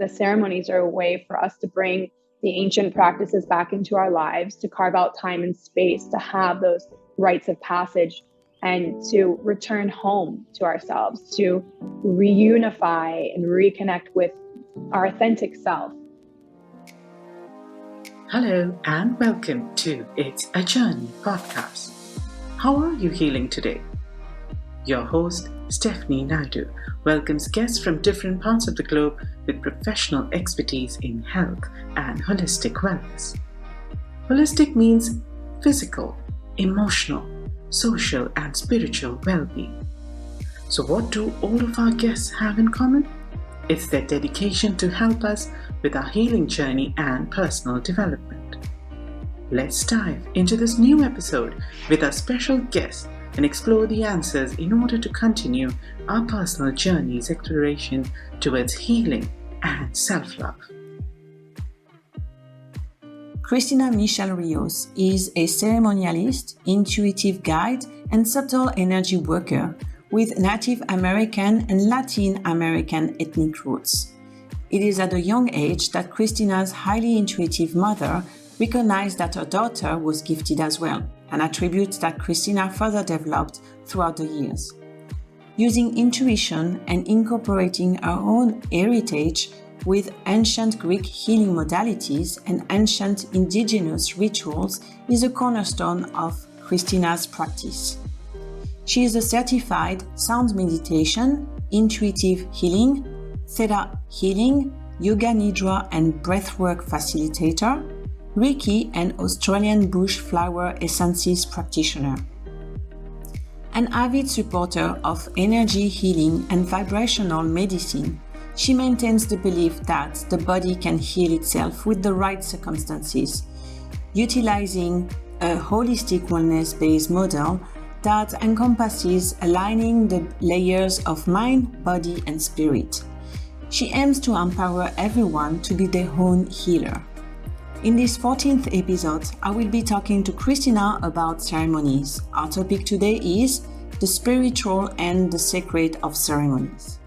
the ceremonies are a way for us to bring the ancient practices back into our lives, to carve out time and space to have those rites of passage and to return home to ourselves, to reunify and reconnect with our authentic self. Hello and welcome to It's a Journey podcast. How are you healing today? Your host, Stephanie Naidu, welcomes guests from different parts of the globe with professional expertise in health and holistic wellness. Holistic means physical, emotional, social, and spiritual well-being. So what do all of our guests have in common? It's their dedication to help us with our healing journey and personal development. Let's dive into this new episode with our special guest and explore the answers in order to continue our personal journey's exploration towards healing and self-love. Christina Michele Rios is a ceremonialist, intuitive guide, and subtle energy worker with Native American and Latin American ethnic roots. It is at a young age that Christina's highly intuitive mother recognized that her daughter was gifted as well, an attribute that Christina further developed throughout the years. Using intuition and incorporating her own heritage with ancient Greek healing modalities and ancient indigenous rituals is a cornerstone of Christina's practice. She is a certified sound meditation, intuitive healing, Theta Healing, Yoga Nidra and Breathwork facilitator, Reiki and Australian bush flower essences practitioner. An avid supporter of energy healing and vibrational medicine, she maintains the belief that the body can heal itself with the right circumstances, utilizing a holistic wellness-based model that encompasses aligning the layers of mind, body, and spirit. She aims to empower everyone to be their own healer. In this 14th episode, I will be talking to Christina about ceremonies. Our topic today is the spiritual and the sacred of ceremonies.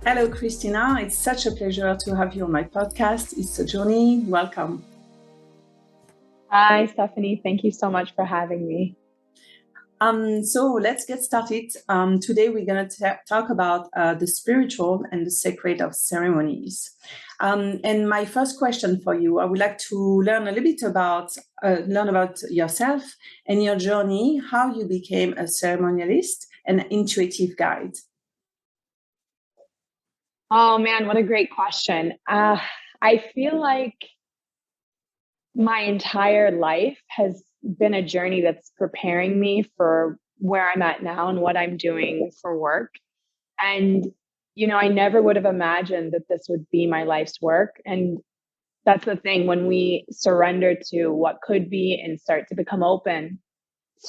Hello, Christina. It's such a pleasure to have you on my podcast. It's a journey. Welcome. Hi, Stephanie. Thank you so much for having me. So let's get started. Today we're going to talk about the spiritual and the sacred of ceremonies. And my first question for you, I would like to learn a little bit about yourself and your journey, how you became a ceremonialist and intuitive guide. Oh man, what a great question. I feel like my entire life has been a journey that's preparing me for where I'm at now and what I'm doing for work. And, I never would have imagined that this would be my life's work. And that's the thing, when we surrender to what could be and start to become open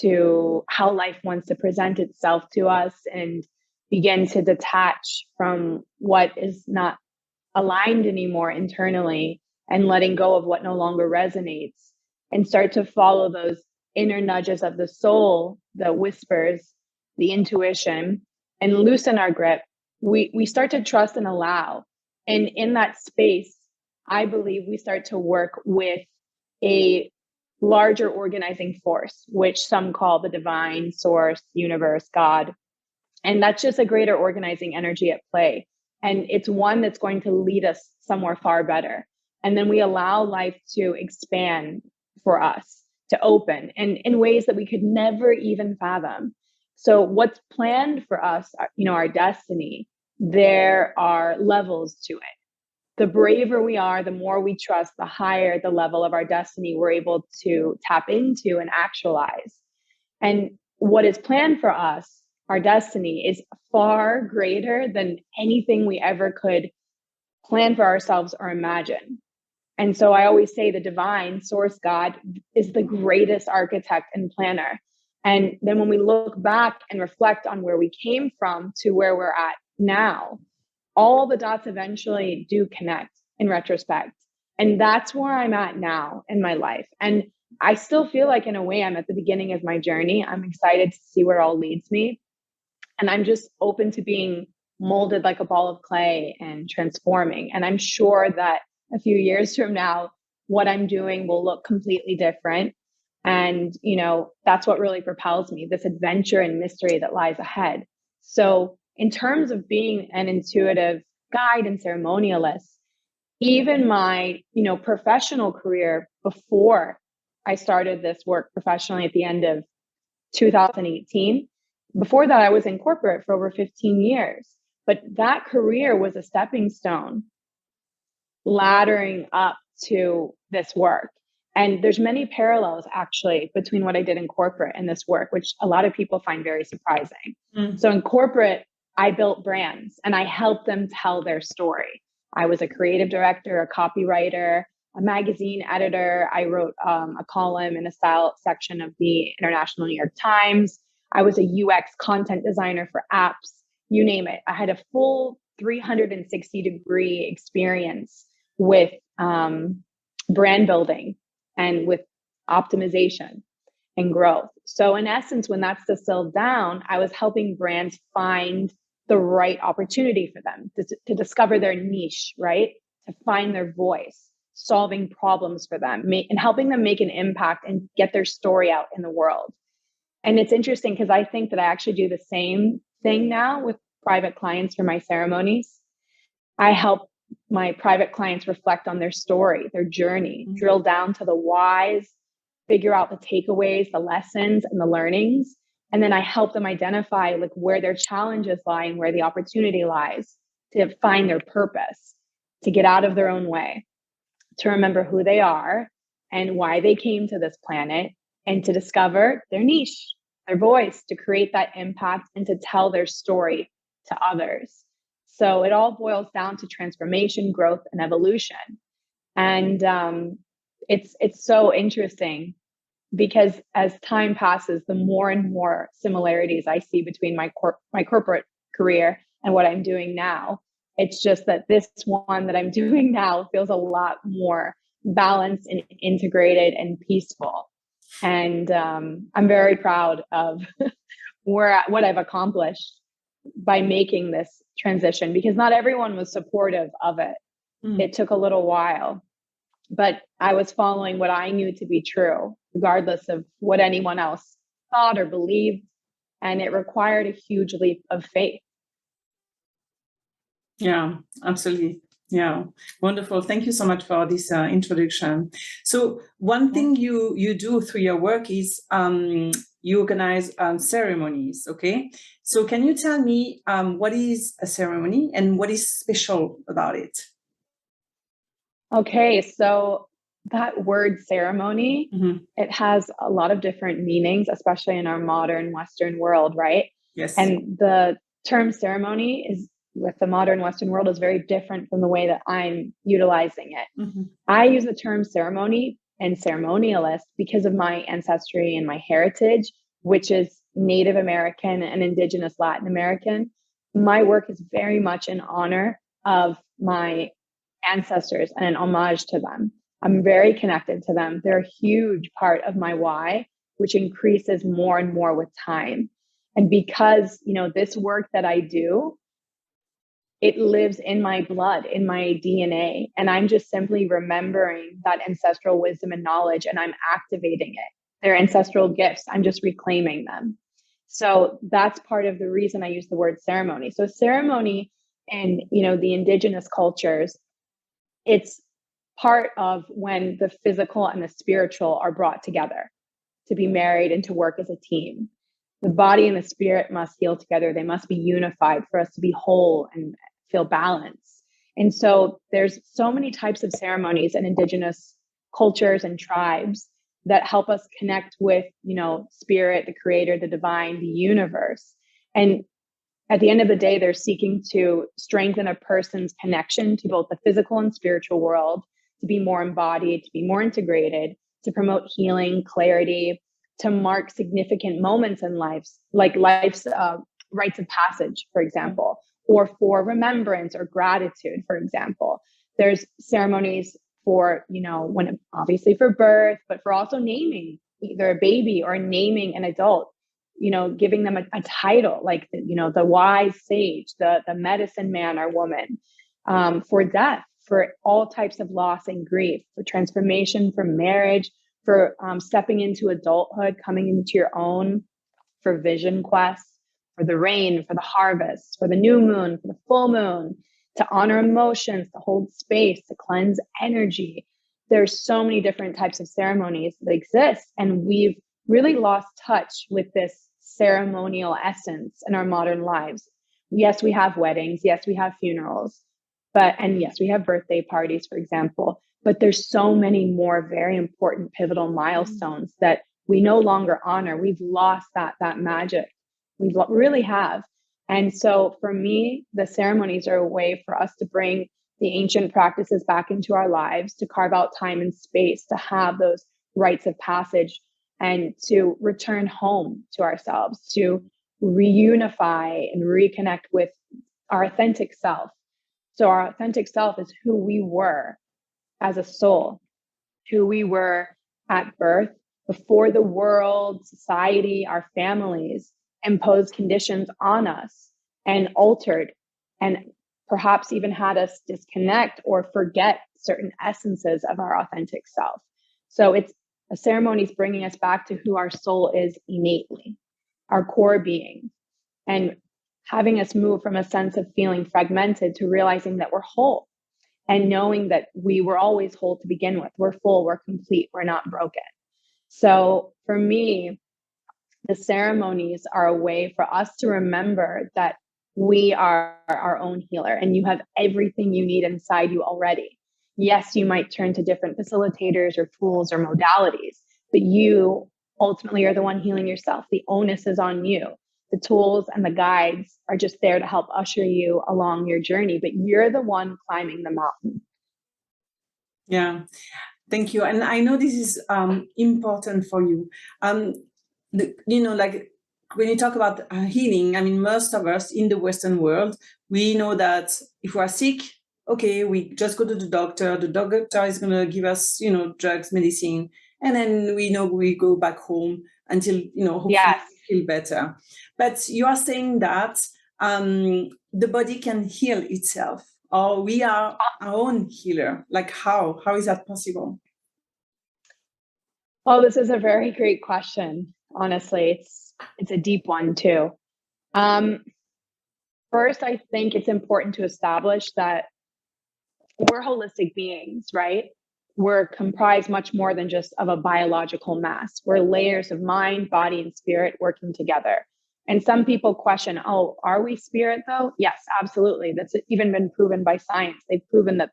to how life wants to present itself to us and begin to detach from what is not aligned anymore internally and letting go of what no longer resonates and start to follow those inner nudges of the soul, the whispers, the intuition, and loosen our grip, we start to trust and allow. And in that space, I believe we start to work with a larger organizing force, which some call the divine source, universe, God. And that's just a greater organizing energy at play. And it's one that's going to lead us somewhere far better. And then we allow life to expand for us, to open, and in ways that we could never even fathom. So what's planned for us, our destiny, there are levels to it. The braver we are, the more we trust, the higher the level of our destiny we're able to tap into and actualize. And what is planned for us, our destiny, is far greater than anything we ever could plan for ourselves or imagine. And so I always say the divine source, God, is the greatest architect and planner. And then when we look back and reflect on where we came from to where we're at now, all the dots eventually do connect in retrospect. And that's where I'm at now in my life. And I still feel like, in a way, I'm at the beginning of my journey. I'm excited to see where it all leads me. And I'm just open to being molded like a ball of clay and transforming. And I'm sure that a few years from now, what I'm doing will look completely different. And, that's what really propels me, this adventure and mystery that lies ahead. So in terms of being an intuitive guide and ceremonialist, even my, professional career before I started this work professionally at the end of 2018, before that, I was in corporate for over 15 years. But that career was a stepping stone, laddering up to this work. And there's many parallels actually between what I did in corporate and this work, which a lot of people find very surprising. So in corporate, I built brands and I helped them tell their story. I was a creative director, a copywriter, a magazine editor. I wrote a column in the style section of the International New York Times. I was a UX content designer for apps, you name it. I had a full 360-degree experience with brand building and with optimization and growth. So in essence, when that's distilled down, I was helping brands find the right opportunity for them to discover their niche, right? To find their voice, solving problems for them, and helping them make an impact and get their story out in the world. And it's interesting because I think that I actually do the same thing now with private clients for my ceremonies. I help my private clients reflect on their story, their journey, drill down to the whys, figure out the takeaways, the lessons, and the learnings. And then I help them identify like where their challenges lie and where the opportunity lies to find their purpose, to get out of their own way, to remember who they are and why they came to this planet, and to discover their niche, their voice, to create that impact and to tell their story to others. So it all boils down to transformation, growth, and evolution. And it's so interesting because as time passes, the more and more similarities I see between my corporate career and what I'm doing now. It's just that this one that I'm doing now feels a lot more balanced and integrated and peaceful. And I'm very proud of what I've accomplished by making this transition, because not everyone was supportive of it. It took a little while, but I was following what I knew to be true, regardless of what anyone else thought or believed. And it required a huge leap of faith. Yeah, absolutely. Yeah, wonderful. Thank you so much for this introduction. So one thing you do through your work is you organize ceremonies, okay? So can you tell me what is a ceremony and what is special about it? Okay, so that word ceremony, it has a lot of different meanings, especially in our modern Western world, right? Yes. And the term ceremony is, with the modern Western world, is very different from the way that I'm utilizing it. I use the term ceremony and ceremonialist because of my ancestry and my heritage, which is Native American and Indigenous Latin American. My work is very much in honor of my ancestors and an homage to them. I'm very connected to them. They're a huge part of my why, which increases more and more with time. And because, this work that I do, it lives in my blood, in my DNA. And I'm just simply remembering that ancestral wisdom and knowledge, and I'm activating it. They're ancestral gifts. I'm just reclaiming them. So that's part of the reason I use the word ceremony. So ceremony in, the indigenous cultures, it's part of when the physical and the spiritual are brought together to be married and to work as a team. The body and the spirit must heal together. They must be unified for us to be whole and feel balanced. And so there's so many types of ceremonies in indigenous cultures and tribes that help us connect with, spirit, the creator, the divine, the universe. And at the end of the day, they're seeking to strengthen a person's connection to both the physical and spiritual world, to be more embodied, to be more integrated, to promote healing, clarity, to mark significant moments in lives, like life's rites of passage, for example, or for remembrance or gratitude, for example. There's ceremonies for, when obviously for birth, but for also naming either a baby or naming an adult. giving them a title like, the wise sage, the medicine man or woman, for death, for all types of loss and grief, for transformation, for marriage, for stepping into adulthood, coming into your own, for vision quests, for the rain, for the harvest, for the new moon, for the full moon, to honor emotions, to hold space, to cleanse energy. There's so many different types of ceremonies that exist, and we've really lost touch with this ceremonial essence in our modern lives. Yes, we have weddings. Yes, we have funerals, and yes, we have birthday parties, for example, but there's so many more very important pivotal milestones that we no longer honor. We've lost that magic. We really have. And so for me, the ceremonies are a way for us to bring the ancient practices back into our lives, to carve out time and space, to have those rites of passage, and to return home to ourselves, to reunify and reconnect with our authentic self. So our authentic self is who we were as a soul, who we were at birth, before the world, society, our families imposed conditions on us and altered and perhaps even had us disconnect or forget certain essences of our authentic self. So it's a ceremony is bringing us back to who our soul is innately, our core being, and having us move from a sense of feeling fragmented to realizing that we're whole, and knowing that we were always whole to begin with. We're full, we're complete, we're not broken. So for me, the ceremonies are a way for us to remember that we are our own healer, and you have everything you need inside you already. Yes, you might turn to different facilitators or tools or modalities, but you ultimately are the one healing yourself. The onus is on you. The tools and the guides are just there to help usher you along your journey, but you're the one climbing the mountain. Yeah, thank you. And I know this is important for you. Like when you talk about healing, I mean, most of us in the Western world, we know that if we are sick, okay, we just go to the doctor. The doctor is going to give us, drugs, medicine, and then we go back home until, hopefully Yes. we feel better. But you are saying that the body can heal itself, or we are our own healer. Like how? How is that possible? Oh, this is a very great question. Honestly, it's a deep one too. First, I think it's important to establish that we're holistic beings, right? We're comprised much more than just of a biological mass. We're layers of mind, body, and spirit working together. And some people question, oh, are we spirit though? Yes, absolutely. That's even been proven by science. They've proven that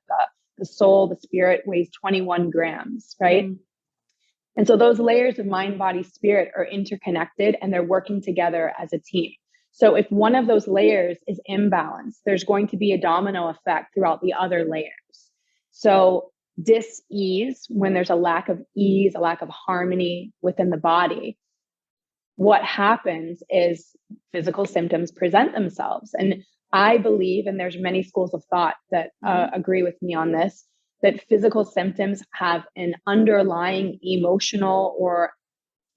the soul, the spirit weighs 21 grams, right? Mm. And so those layers of mind, body, spirit are interconnected, and they're working together as a team. So if one of those layers is imbalanced, there's going to be a domino effect throughout the other layers. So dis-ease, when there's a lack of ease, a lack of harmony within the body, what happens is physical symptoms present themselves. And I believe, and there's many schools of thought that agree with me on this, that physical symptoms have an underlying emotional or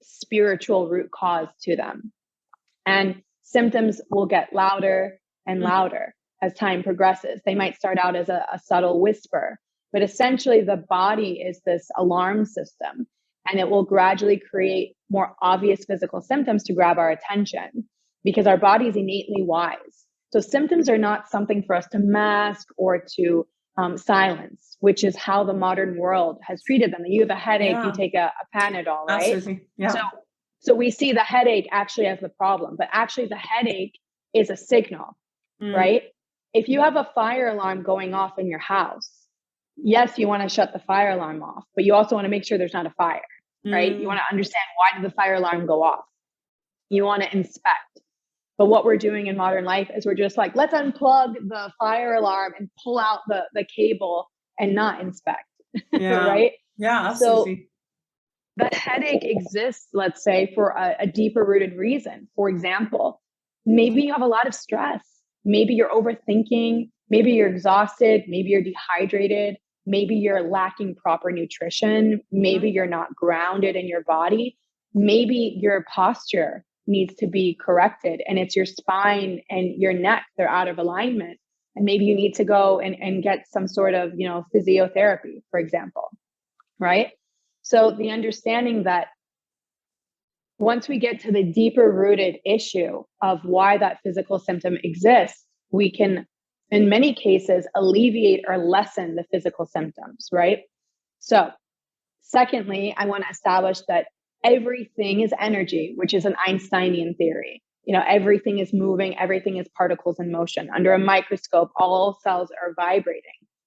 spiritual root cause to them. And symptoms will get louder and louder as time progresses. They might start out as a subtle whisper, but essentially the body is this alarm system, and it will gradually create more obvious physical symptoms to grab our attention, because our body is innately wise. So symptoms are not something for us to mask or to silence, which is how the modern world has treated them. You have a headache, you take a Panadol, right? Absolutely. Yeah. So we see the headache actually as the problem, but actually the headache is a signal, right? If you have a fire alarm going off in your house, yes, you want to shut the fire alarm off, but you also want to make sure there's not a fire, right? You want to understand, why did the fire alarm go off? You want to inspect. But what we're doing in modern life is we're just like, let's unplug the fire alarm and pull out the cable and not inspect, right? Yeah, absolutely. So the headache exists, let's say, for a deeper rooted reason. For example, maybe you have a lot of stress. Maybe you're overthinking. Maybe you're exhausted. Maybe you're dehydrated. Maybe you're lacking proper nutrition. Maybe you're not grounded in your body. Maybe your posture needs to be corrected, and it's your spine and your neck, they're out of alignment. And maybe you need to go and get some sort of, physiotherapy, for example, right? So the understanding that once we get to the deeper rooted issue of why that physical symptom exists, we can, in many cases, alleviate or lessen the physical symptoms, right? So, secondly, I want to establish that everything is energy, which is an Einsteinian theory. Everything is moving, everything is particles in motion. Under a microscope, all cells are vibrating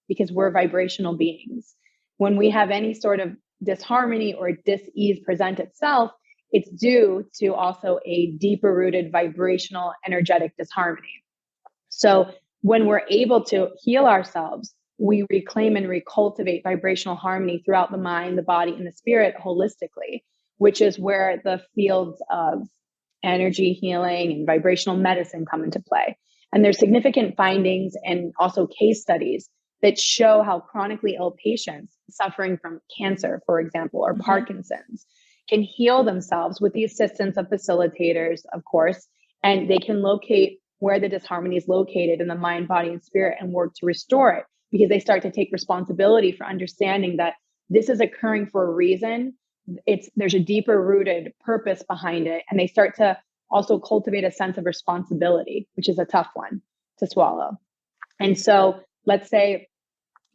because we're vibrational beings. When we have any sort of disharmony or dis-ease present itself, it's due to also a deeper rooted vibrational energetic disharmony. So when we're able to heal ourselves, we reclaim and recultivate vibrational harmony throughout the mind, the body, and the spirit holistically, which is where the fields of energy healing and vibrational medicine come into play. And there's significant findings and also case studies that show how chronically ill patients suffering from cancer, for example, or Parkinson's, can heal themselves with the assistance of facilitators, of course, and they can locate where the disharmony is located in the mind, body, and spirit and work to restore it, because they start to take responsibility for understanding that this is occurring for a reason. There's a deeper rooted purpose behind it. And they start to also cultivate a sense of responsibility, which is a tough one to swallow. And so let's say,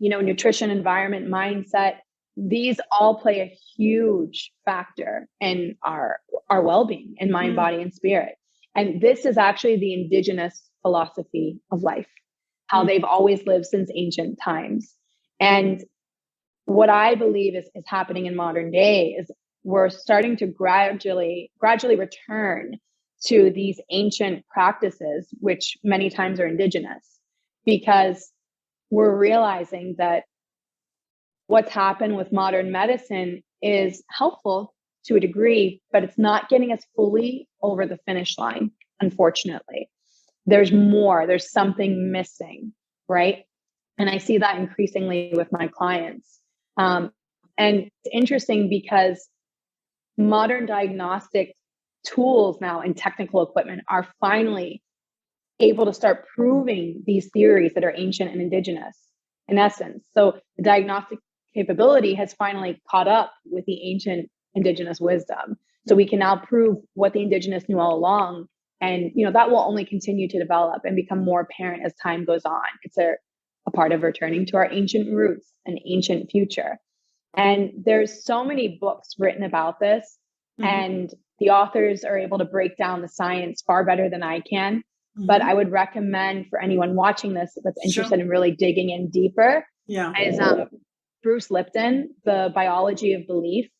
nutrition, environment, mindset, these all play a huge factor in our well-being in mind, body, and spirit. And this is actually the indigenous philosophy of life, how they've always lived since ancient times. And what I believe is happening in modern day is we're starting to gradually return to these ancient practices, which many times are indigenous, because we're realizing that what's happened with modern medicine is helpful to a degree, but it's not getting us fully over the finish line, unfortunately. There's more, there's something missing, right? And I see that increasingly with my clients. And it's interesting because modern diagnostic tools now and technical equipment are finally able to start proving these theories that are ancient and indigenous in essence. So the diagnostic capability has finally caught up with the ancient indigenous wisdom. So we can now prove what the indigenous knew all along. And, that will only continue to develop and become more apparent as time goes on. It's a part of returning to our ancient roots and ancient future. And there's so many books written about this, and the authors are able to break down the science far better than I can. But I would recommend for anyone watching this that's interested in really digging in deeper, is Bruce Lipton, The Biology of Belief.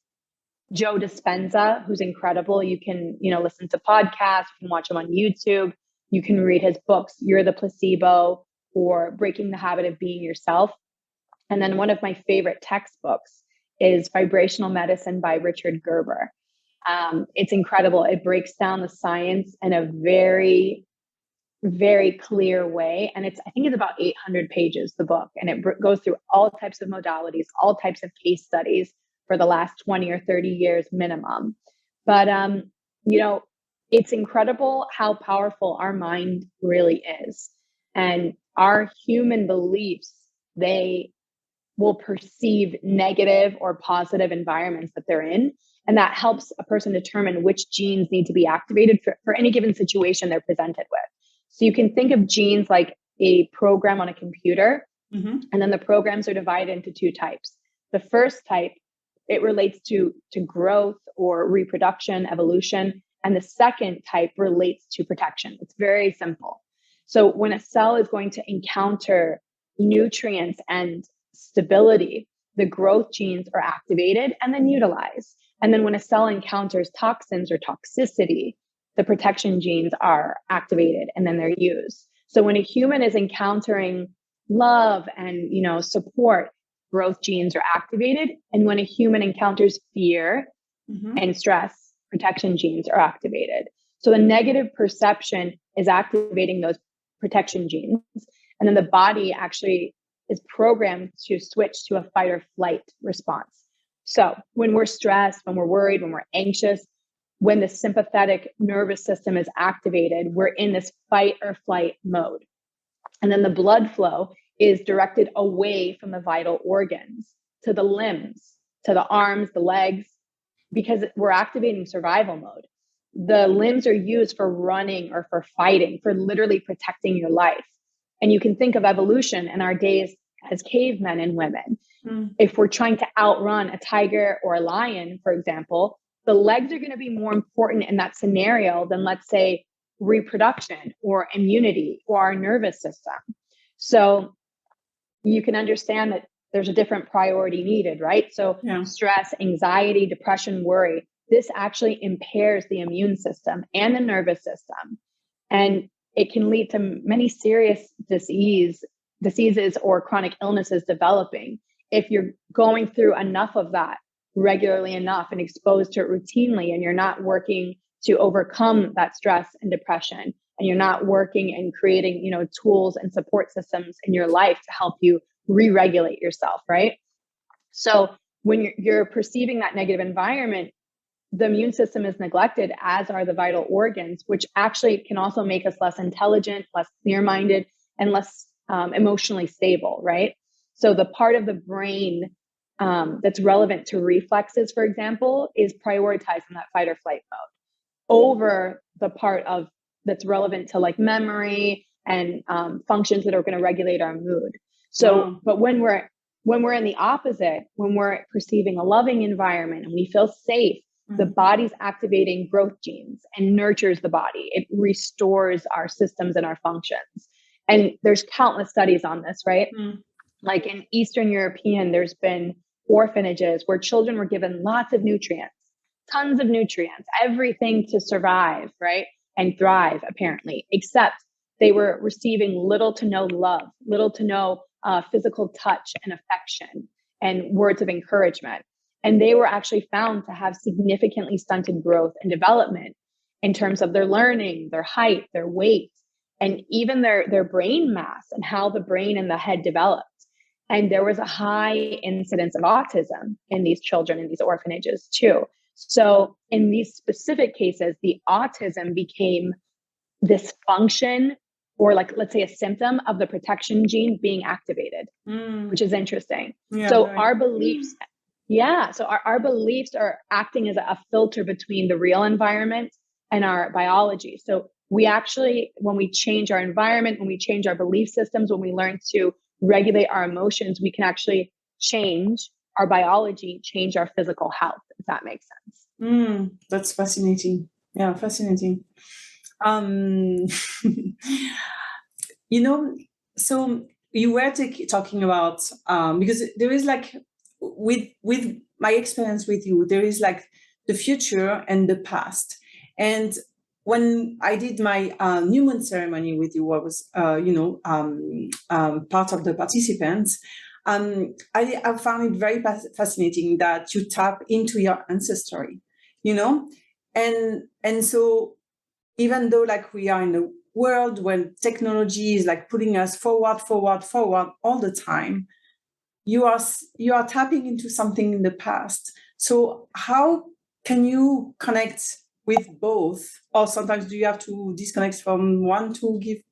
Joe Dispenza, who's incredible. You can, listen to podcasts, you can watch him on YouTube. You can read his books, You're the Placebo, or Breaking the Habit of Being Yourself. And then one of my favorite textbooks is Vibrational Medicine by Richard Gerber. It's incredible. It breaks down the science in a very, very clear way. And I think it's about 800 pages, the book. And it goes through all types of modalities, all types of case studies for the last 20 or 30 years minimum. But, it's incredible how powerful our mind really is. And our human beliefs, they will perceive negative or positive environments that they're in. And that helps a person determine which genes need to be activated for any given situation they're presented with. So you can think of genes like a program on a computer, and then the programs are divided into two types. The first type, it relates to growth or reproduction, evolution. And the second type relates to protection. It's very simple. So when a cell is going to encounter nutrients and stability, the growth genes are activated and then utilized. And then when a cell encounters toxins or toxicity, the protection genes are activated and then they're used. So when a human is encountering love and, support, growth genes are activated. And when a human encounters fear and stress, protection genes are activated. So the negative perception is activating those protection genes. And then the body actually is programmed to switch to a fight or flight response. So when we're stressed, when we're worried, when we're anxious, when the sympathetic nervous system is activated, we're in this fight or flight mode. And then the blood flow is directed away from the vital organs to the limbs, to the arms, the legs, because we're activating survival mode. The limbs are used for running or for fighting, for literally protecting your life. And you can think of evolution in our days as cavemen and women. If we're trying to outrun a tiger or a lion, for example, the legs are going to be more important in that scenario than, let's say, reproduction or immunity or our nervous system. So you can understand that there's a different priority needed, right? So stress, anxiety, depression, worry, this actually impairs the immune system and the nervous system. And it can lead to many serious diseases or chronic illnesses developing if you're going through enough of that regularly enough and exposed to it routinely, and you're not working to overcome that stress and depression, and you're not working and creating, tools and support systems in your life to help you re-regulate yourself, right? So when you're perceiving that negative environment, the immune system is neglected, as are the vital organs, which actually can also make us less intelligent, less clear-minded, and less emotionally stable, right? So the part of the brain that's relevant to reflexes, for example, is prioritized in that fight or flight mode over the part of that's relevant to like memory and functions that are going to regulate our mood. So, but when we're in the opposite, when we're perceiving a loving environment and we feel safe, the body's activating growth genes and nurtures the body. It restores our systems and our functions. And there's countless studies on this, right? Like in Eastern European, there's been orphanages where children were given lots of nutrients, tons of nutrients, everything to survive, right? And thrive, apparently, except they were receiving little to no love, little to no physical touch and affection and words of encouragement. And they were actually found to have significantly stunted growth and development in terms of their learning, their height, their weight, and even their brain mass and how the brain and the head developed. And there was a high incidence of autism in these children in these orphanages too. So in these specific cases, the autism became this function, or like, let's say, a symptom of the protection gene being activated, which is interesting. So our beliefs, so our beliefs are acting as a filter between the real environment and our biology. So we actually, when we change our environment, when we change our belief systems, when we learn to regulate our emotions, we can actually change our biology, change our physical health, if that makes sense. That's fascinating. Yeah, fascinating. So you were talking about, because there is like, with my experience with you, there is like the future and the past. And when I did my new moon ceremony with you, I was, part of the participants. I found it very fascinating that you tap into your ancestry, and so even though like we are in a world when technology is like putting us forward all the time, you are tapping into something in the past. So how can you connect with both, or sometimes do you have to disconnect from one to give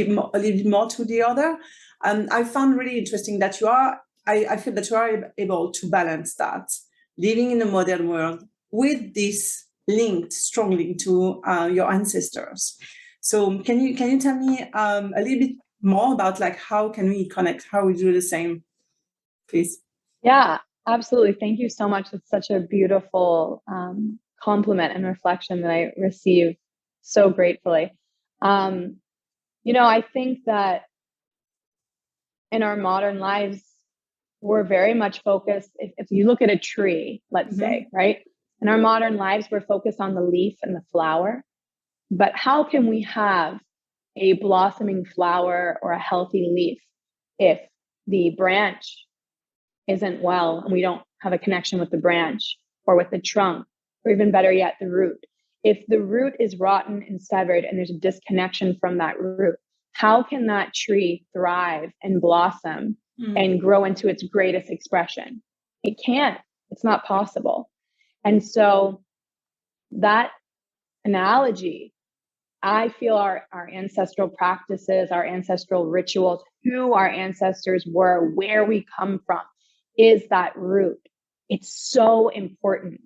a little bit more to the other? I found really interesting that I feel that you are able to balance that, living in a modern world with this strong link to your ancestors. So can you tell me a little bit more about like how can we connect, how we do the same, please? Yeah, absolutely. Thank you so much. It's such a beautiful compliment and reflection that I receive so gratefully. I think that in our modern lives, we're very much focused. If you look at a tree, let's say, right? In our modern lives, we're focused on the leaf and the flower. But how can we have a blossoming flower or a healthy leaf if the branch isn't well and we don't have a connection with the branch or with the trunk, or even better yet, the root? If the root is rotten and severed and there's a disconnection from that root, how can that tree thrive and blossom and grow into its greatest expression? It can't. It's not possible. And so that analogy, I feel our ancestral practices, our ancestral rituals, who our ancestors were, where we come from, is that root. It's so important.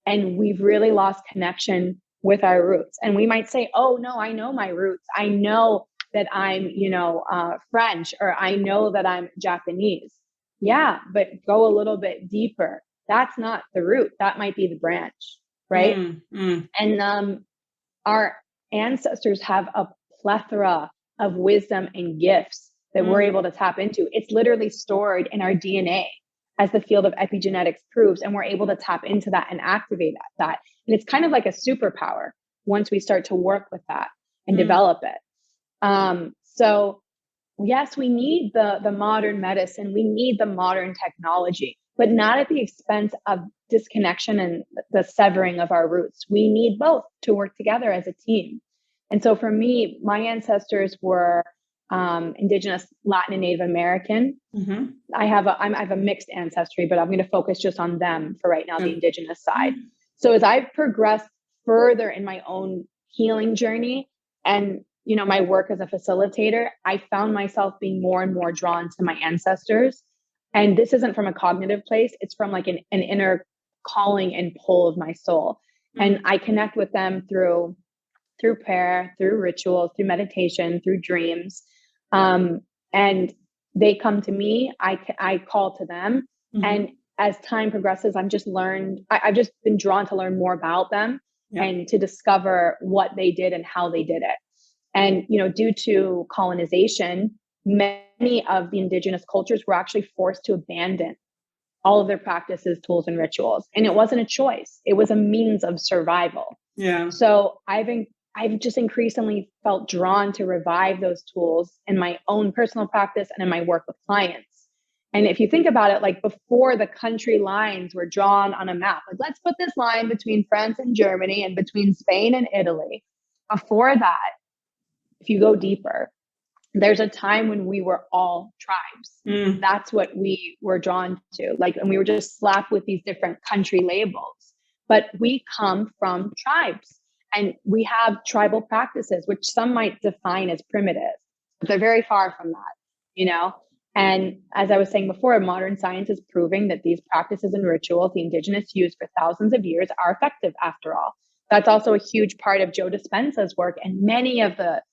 And we've really lost connection with our roots. And we might say, oh, no, I know my roots. I know that I'm, French, or I know that I'm Japanese. Yeah, but go a little bit deeper. That's not the root. That might be the branch, right? And our ancestors have a plethora of wisdom and gifts that we're able to tap into. It's literally stored in our DNA, as the field of epigenetics proves, and we're able to tap into that and activate that. And it's kind of like a superpower once we start to work with that and develop it. So yes, we need the modern medicine, we need the modern technology, but not at the expense of disconnection and the severing of our roots. We need both to work together as a team. And so for me, my ancestors were Indigenous, Latin, and Native American. I have a mixed ancestry, but I'm going to focus just on them for right now, the Indigenous side. So as I've progressed further in my own healing journey and, my work as a facilitator, I found myself being more and more drawn to my ancestors. And this isn't from a cognitive place. It's from like an inner calling and pull of my soul. And I connect with them through prayer, through rituals, through meditation, through dreams. And they come to me, I call to them. And as time progresses, I've just been drawn to learn more about them and to discover what they did and how they did it. And, due to colonization, many of the indigenous cultures were actually forced to abandon all of their practices, tools, and rituals. And it wasn't a choice. It was a means of survival. Yeah. So I've just increasingly felt drawn to revive those tools in my own personal practice and in my work with clients. And if you think about it, like before the country lines were drawn on a map, like let's put this line between France and Germany and between Spain and Italy. Before that, if you go deeper, there's a time when we were all tribes. That's what we were drawn to. And we were just slapped with these different country labels, but we come from tribes. And we have tribal practices, which some might define as primitive, but they're very far from that, And as I was saying before, modern science is proving that these practices and rituals the indigenous used for thousands of years are effective after all. That's also a huge part of Joe Dispenza's work, and many of the,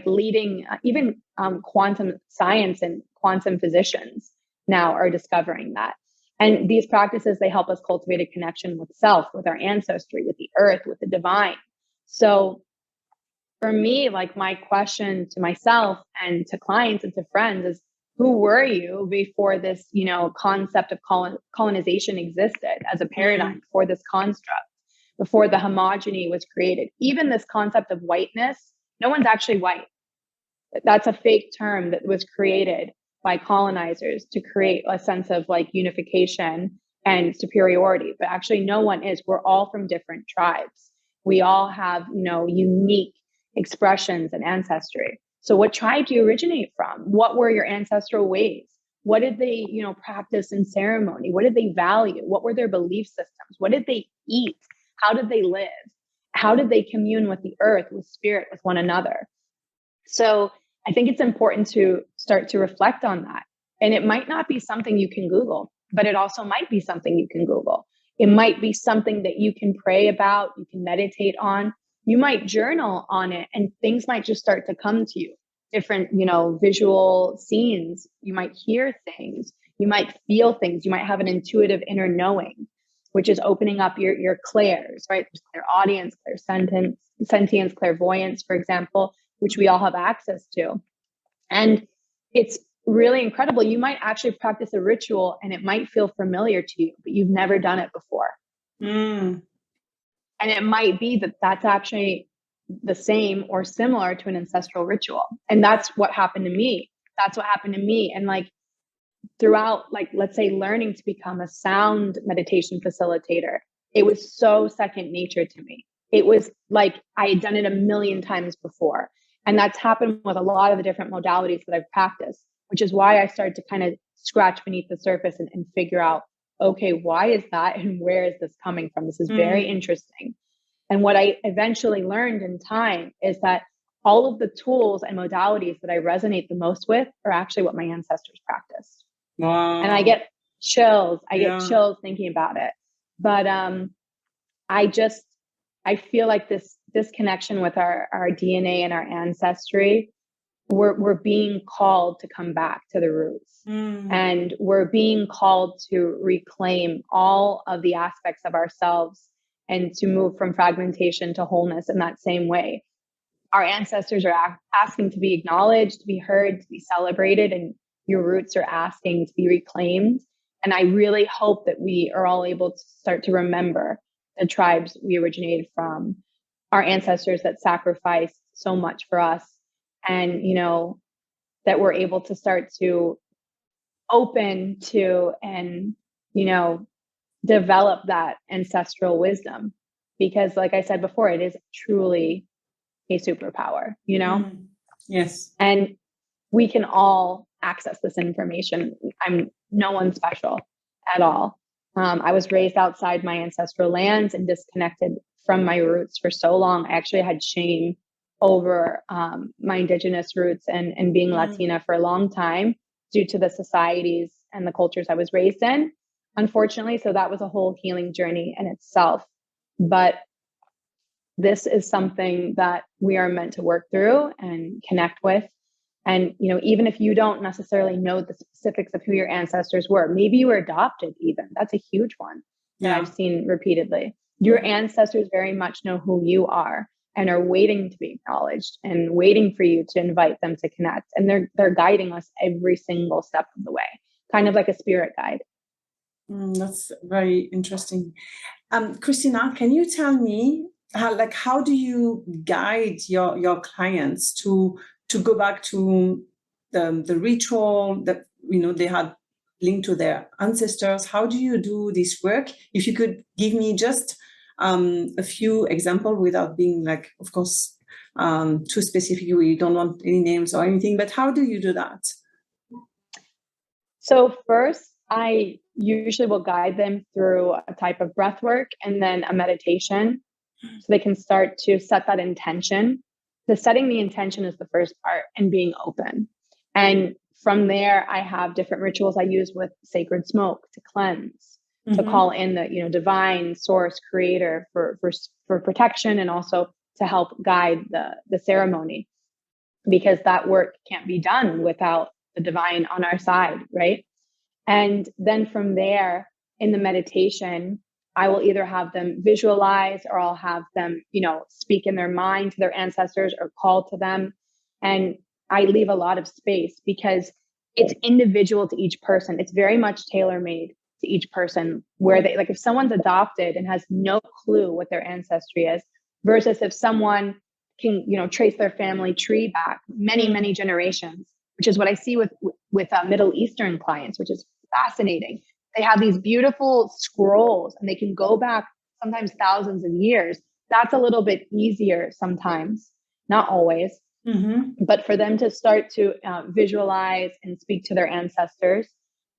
leading, even quantum science and quantum physicians now are discovering that. And these practices, they help us cultivate a connection with self, with our ancestry, with the earth, with the divine. So for me, my question to myself and to clients and to friends is, who were you before this, concept of colonization existed as a paradigm, before this construct, before the homogeny was created? Even this concept of whiteness, no one's actually white. That's a fake term that was created by colonizers to create a sense of unification and superiority, but actually no one is. We're all from different tribes. We all have, unique expressions and ancestry. So what tribe do you originate from? What were your ancestral ways? What did they, practice in ceremony? What did they value? What were their belief systems? What did they eat? How did they live? How did they commune with the earth, with spirit, with one another? So I think it's important to start to reflect on that. And it might not be something you can Google, but it also might be something you can Google. It might be something that you can pray about, you can meditate on, you might journal on it, and things might just start to come to you. Different, visual scenes, you might hear things, you might feel things, you might have an intuitive inner knowing, which is opening up your clairs, right? There's clairaudience, clairsentience, clairvoyance, for example, which we all have access to. And it's really incredible. You might actually practice a ritual and it might feel familiar to you, but you've never done it before. And it might be that that's actually the same or similar to an ancestral ritual. And that's what happened to me. And throughout, let's say, learning to become a sound meditation facilitator, it was so second nature to me. It was like I had done it a million times before. And that's happened with a lot of the different modalities that I've practiced, which is why I started to kind of scratch beneath the surface and figure out, okay, why is that? And where is this coming from? This is very interesting. And what I eventually learned in time is that all of the tools and modalities that I resonate the most with are actually what my ancestors practiced. Wow. And I get chills. I get chills thinking about it. But I feel like this connection with our DNA and our ancestry, we're being called to come back to the roots. And we're being called to reclaim all of the aspects of ourselves and to move from fragmentation to wholeness in that same way. Our ancestors are asking to be acknowledged, to be heard, to be celebrated, and your roots are asking to be reclaimed. And I really hope that we are all able to start to remember the tribes we originated from, our ancestors that sacrificed so much for us, and, you know, that we're able to start to open to and, you know, develop that ancestral wisdom. Because like I said before, it is truly a superpower, you know? Yes. And we can all access this information. I'm no one special at all. I was raised outside my ancestral lands and disconnected from my roots for so long. I actually had shame over my indigenous roots and being Latina for a long time due to the societies and the cultures I was raised in, unfortunately. So that was a whole healing journey in itself. But this is something that we are meant to work through and connect with. And, you know, even if you don't necessarily know the specifics of who your ancestors were, maybe you were adopted even. That's a huge one that I've seen repeatedly. Your ancestors very much know who you are and are waiting to be acknowledged and waiting for you to invite them to connect. And they're guiding us every single step of the way, kind of like a spirit guide. That's very interesting. Christina, can you tell me how do you guide your clients to go back to the ritual that, you know, they had linked to their ancestors? How do you do this work? If you could give me just a few examples without being, like, of course, too specific. We don't want any names or anything, but how do you do that? So first, I usually will guide them through a type of breath work and then a meditation, so they can start to set that intention. The setting the intention is the first part, and being open. And from there, I have different rituals I use with sacred smoke to cleanse, to call in the, you know, divine source creator for protection, and also to help guide the ceremony, because that work can't be done without the divine on our side, right? And then from there, in the meditation, I will either have them visualize, or I'll have them, you know, speak in their mind to their ancestors or call to them. And I leave a lot of space because it's individual to each person. It's very much tailor-made to each person, where they, like, if someone's adopted and has no clue what their ancestry is, versus if someone can, you know, trace their family tree back many, many generations, which is what I see with Middle Eastern clients, which is fascinating. They have these beautiful scrolls and they can go back sometimes thousands of years. That's a little bit easier sometimes, not always. But for them to start to visualize and speak to their ancestors.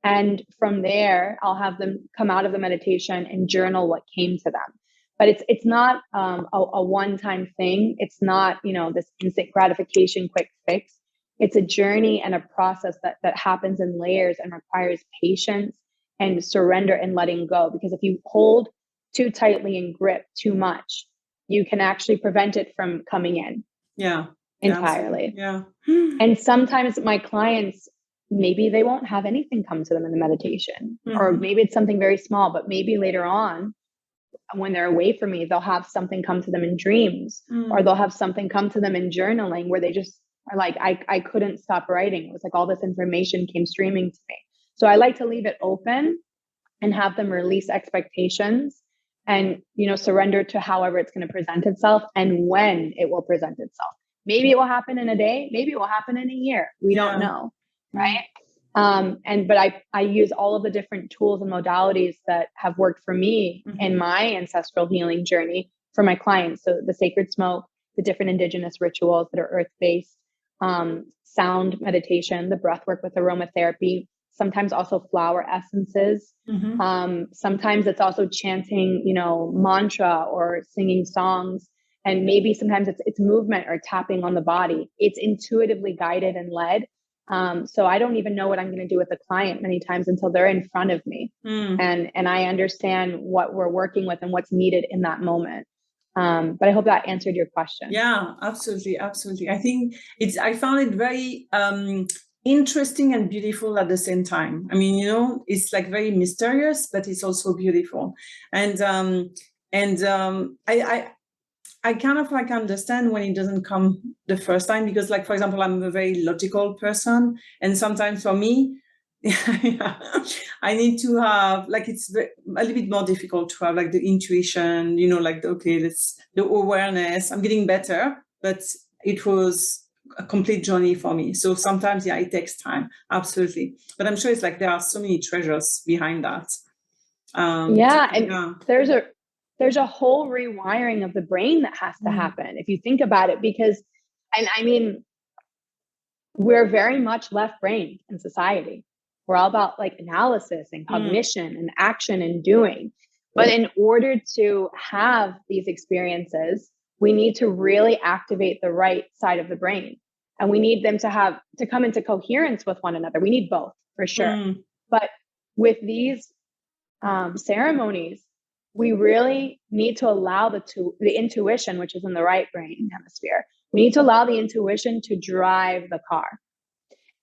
And from there, I'll have them come out of the meditation and journal what came to them. But it's not a one-time thing. It's not, you know, this instant gratification, quick fix. It's a journey and a process that happens in layers and requires patience and surrender and letting go. Because if you hold too tightly and grip too much, you can actually prevent it from coming in. Entirely. And sometimes my clients, maybe they won't have anything come to them in the meditation, or maybe it's something very small, but maybe later on, when they're away from me, they'll have something come to them in dreams, or they'll have something come to them in journaling, where they just are like, I couldn't stop writing. It was like all this information came streaming to me. So I like to leave it open and have them release expectations and, you know, surrender to however it's going to present itself and when it will present itself. Maybe it will happen in a day. Maybe it will happen in a year. We don't know. Right. But I use all of the different tools and modalities that have worked for me in my ancestral healing journey for my clients. So the sacred smoke, the different indigenous rituals that are earth-based, sound meditation, the breath work with aromatherapy, sometimes also flower essences. Sometimes it's also chanting, mantra or singing songs. And maybe sometimes it's movement or tapping on the body. It's intuitively guided and led. So I don't even know what I'm going to do with the client many times until they're in front of me. And I understand what we're working with and what's needed in that moment. But I hope that answered your question. Yeah, absolutely. Absolutely. I found it very interesting and beautiful at the same time. I mean, it's like very mysterious, but it's also beautiful. And I kind of like understand when it doesn't come the first time, because like, for example, I'm a very logical person. And sometimes for me, I need to have like, it's a little bit more difficult to have like the intuition, like, the awareness. I'm getting better, but it was a complete journey for me. So sometimes, it takes time. Absolutely. But I'm sure it's like, there are so many treasures behind that. There's a whole rewiring of the brain that has to happen if you think about it, because, and I mean, we're very much left-brained in society. We're all about like analysis and cognition and action and doing. But in order to have these experiences, we need to really activate the right side of the brain. And we need them to come into coherence with one another. We need both for sure. But with these ceremonies, we really need to allow the intuition, which is in the right brain hemisphere. We need to allow the intuition to drive the car.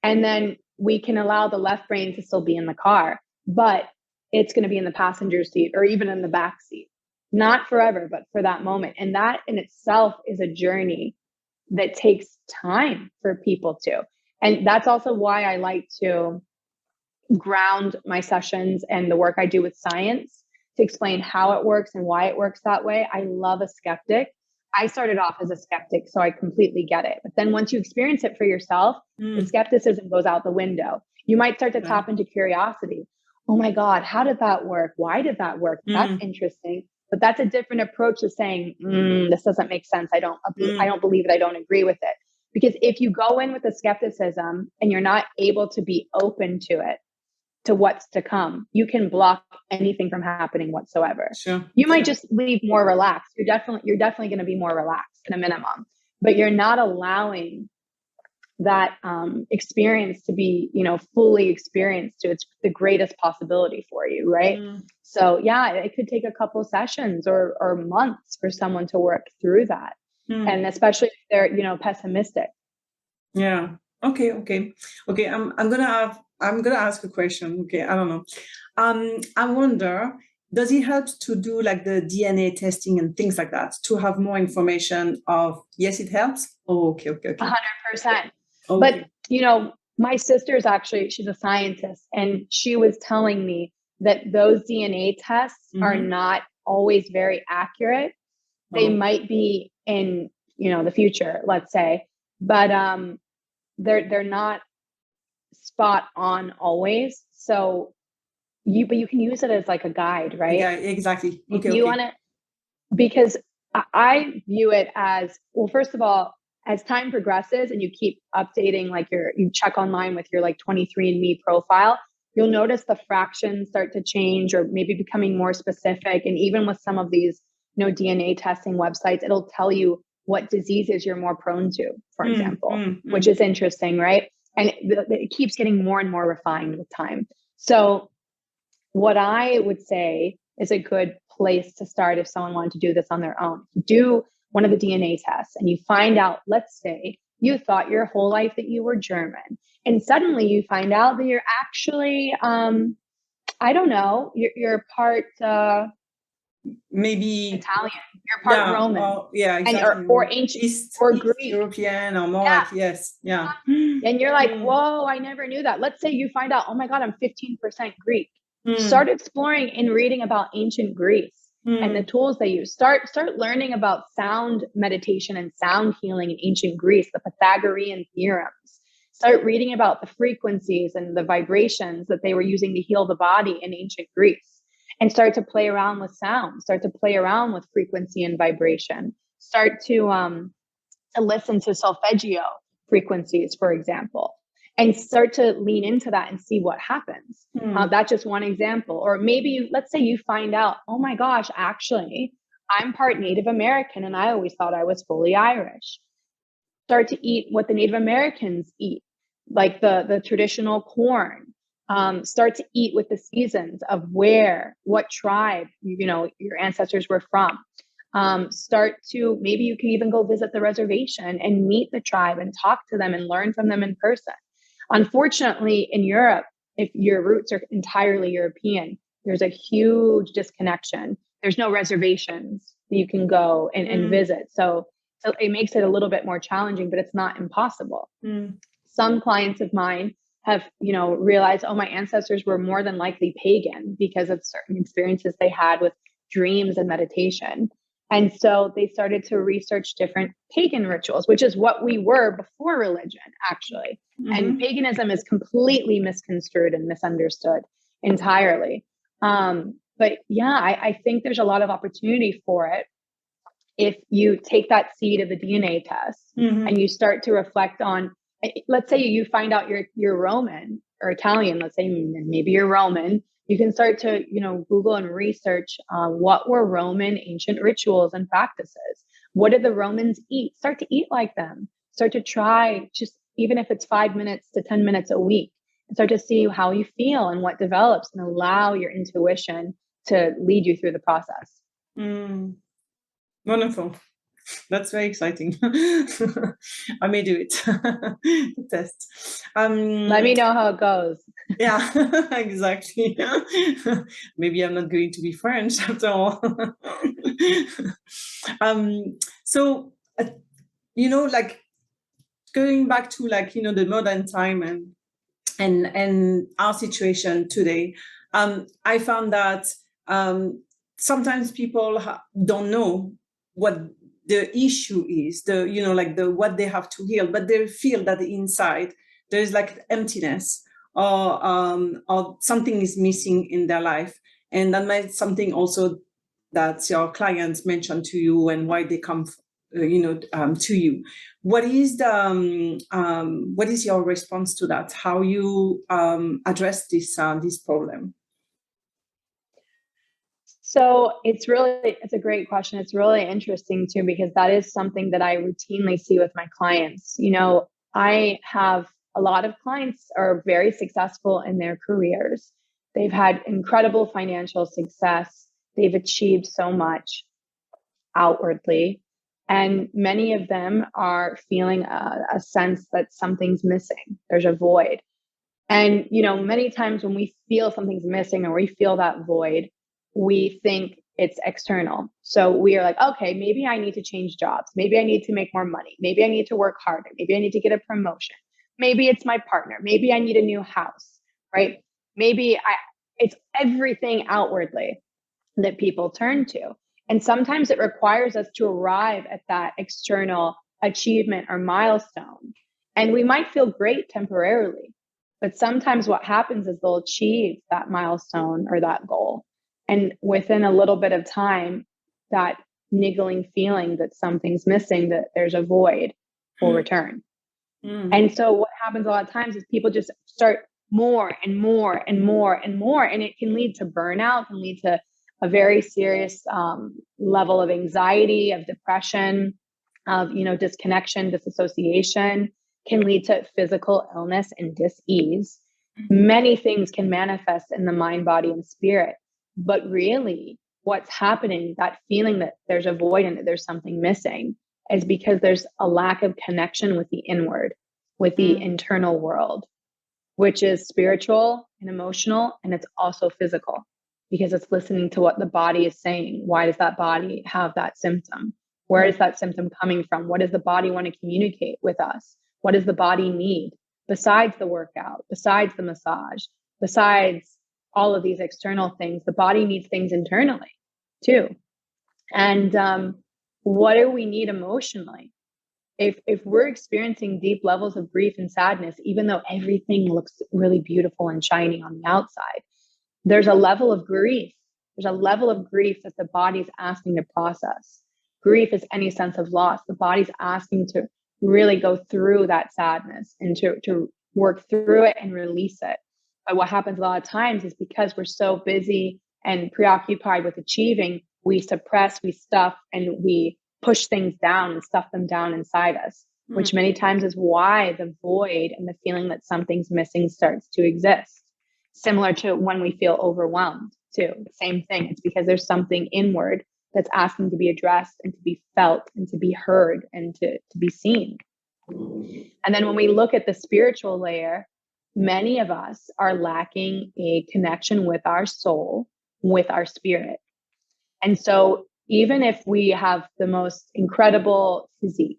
And then we can allow the left brain to still be in the car, but it's going to be in the passenger seat or even in the back seat. Not forever, but for that moment. And that in itself is a journey that takes time for people to. And that's also why I like to ground my sessions and the work I do with science to explain how it works and why it works that way. I love a skeptic. I started off as a skeptic, so I completely get it. But then once you experience it for yourself, the skepticism goes out the window. You might start to tap into curiosity. Oh my God, how did that work? Why did that work? That's interesting. But that's a different approach to saying, this doesn't make sense. I don't believe it. I don't agree with it. Because if you go in with a skepticism and you're not able to be open to it, to what's to come, you can block anything from happening whatsoever. Sure. You might just leave more relaxed. You're definitely going to be more relaxed at a minimum, but you're not allowing that experience to be, fully experienced to its the greatest possibility for you, right? So yeah, it could take a couple sessions or months for someone to work through that, and especially if they're pessimistic. Yeah. Okay. I'm gonna ask a question. Okay, I don't know. I wonder, does it help to do like the DNA testing and things like that to have more information of? Yes, it helps. Oh, okay. 100%. But my sister is she's a scientist, and she was telling me that those DNA tests are not always very accurate. They might be in the future, let's say, but they're not spot on always. So you can use it as like a guide, right? Yeah, exactly. Okay, you want to, because I view it as, well, first of all, as time progresses and you keep updating, like you check online with your like 23andMe profile, you'll notice the fractions start to change or maybe becoming more specific. And even with some of these, DNA testing websites, it'll tell you what diseases you're more prone to, for example, which is interesting, right? And it keeps getting more and more refined with time. So what I would say is a good place to start if someone wanted to do this on their own. Do one of the DNA tests and you find out, let's say you thought your whole life that you were German, and suddenly you find out that you're actually, I don't know, you're part, maybe Italian, you're part Roman. Exactly. And, or ancient, or Greek. European, or more like, yes. Yeah. And you're like, whoa, I never knew that. Let's say you find out, oh my God, I'm 15% Greek. Start exploring and reading about ancient Greece and the tools they use. Start learning about sound meditation and sound healing in ancient Greece, the Pythagorean theorems. Start reading about the frequencies and the vibrations that they were using to heal the body in ancient Greece, and start to play around with sound, start to play around with frequency and vibration. Start to listen to solfeggio frequencies, for example. and start to lean into that and see what happens. That's just one example. Or maybe let's say you find out, oh my gosh, actually, I'm part Native American and I always thought I was fully Irish. Start to eat what the Native Americans eat, like the traditional corn. Start to eat with the seasons of what tribe, your ancestors were from. Start to, maybe you can even go visit the reservation and meet the tribe and talk to them and learn from them in person. Unfortunately, in Europe, if your roots are entirely European, there's a huge disconnection. There's no reservations that you can go and visit. So it makes it a little bit more challenging, but it's not impossible. Some clients of mine have, realized, oh, my ancestors were more than likely pagan because of certain experiences they had with dreams and meditation. And so they started to research different pagan rituals, which is what we were before religion, actually. And paganism is completely misconstrued and misunderstood entirely. But yeah, I think there's a lot of opportunity for it if you take that seed of the DNA test and you start to reflect on, let's say you find out you're Roman or Italian, let's say maybe you're Roman. You can start to, Google and research what were Roman ancient rituals and practices. What did the Romans eat? Start to eat like them. Start to try, just even if it's 5 minutes to 10 minutes a week, and start to see how you feel and what develops, and allow your intuition to lead you through the process. Wonderful. That's very exciting. I may do it. The test. Let me know how it goes. Yeah, exactly. Maybe I'm not going to be French after all. So, like going back to the modern time and our situation today, I found that sometimes people don't know what the issue is, what they have to heal, but they feel that inside there is like emptiness or something is missing in their life. And that might be something also that your clients mention to you and why they come to you. What is your response to that? How you address this problem? So it's a great question. It's really interesting too, because that is something that I routinely see with my clients. I have a lot of clients are very successful in their careers. They've had incredible financial success. They've achieved so much outwardly. And many of them are feeling a sense that something's missing. There's a void. And, many times when we feel something's missing or we feel that void, we think it's external. So we are like, okay, maybe I need to change jobs. Maybe I need to make more money. Maybe I need to work harder. Maybe I need to get a promotion. Maybe it's my partner. Maybe I need a new house, right? It's everything outwardly that people turn to. And sometimes it requires us to arrive at that external achievement or milestone. And we might feel great temporarily, but sometimes what happens is they'll achieve that milestone or that goal. And within a little bit of time, that niggling feeling that something's missing, that there's a void, will return. And so what happens a lot of times is people just start more and more and more and more. And it can lead to burnout, can lead to a very serious level of anxiety, of depression, of disconnection, disassociation, can lead to physical illness and dis-ease. Many things can manifest in the mind, body, and spirit. But really, what's happening, that feeling that there's a void and that there's something missing, is because there's a lack of connection with the inward, with the internal world, which is spiritual and emotional, and it's also physical, because it's listening to what the body is saying. Why does that body have that symptom? Where is that symptom coming from? What does the body want to communicate with us? What does the body need besides the workout, besides the massage, besides all of these external things? The body needs things internally too. And what do we need emotionally? If we're experiencing deep levels of grief and sadness, even though everything looks really beautiful and shiny on the outside, there's a level of grief. There's a level of grief that the body's asking to process. Grief is any sense of loss. The body's asking to really go through that sadness and to work through it and release it. But what happens a lot of times is because we're so busy and preoccupied with achieving, we suppress, we stuff, and we push things down and stuff them down inside us, which many times is why the void and the feeling that something's missing starts to exist. Similar to when we feel overwhelmed too. Same thing. It's because there's something inward that's asking to be addressed and to be felt and to be heard and to be seen. And then when we look at the spiritual layer, many of us are lacking a connection with our soul, with our spirit. And so even if we have the most incredible physique,